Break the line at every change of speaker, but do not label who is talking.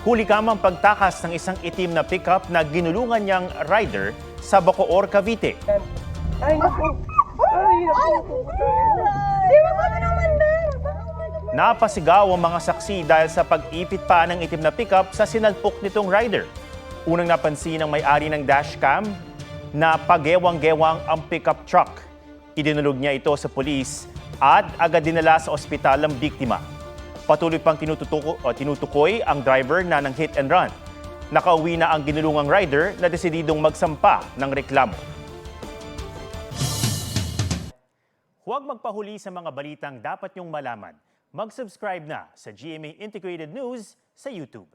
Huli kamang pagtakas ng isang itim na pickup na ginulungan niyang rider sa Bacoor, Cavite.
Ay, naku! Ay, naku! Di ba kami naman din?
Napasigaw ang mga saksi dahil sa pag-ipit pa ng itim na pickup sa sinalpok nitong rider. Unang napansin ng may-ari ng dashcam na pagewang-gewang ang pickup truck. Idinulog niya ito sa pulis at agad dinala sa ospital ang biktima. Patuloy pang tinutukoy ang driver na ng hit and run. Nakauwi na ang ginulungang rider na desididong magsampa ng reklamo. Huwag magpahuli sa mga balitang dapat niyong malaman. Mag-subscribe na sa GMA Integrated News sa YouTube.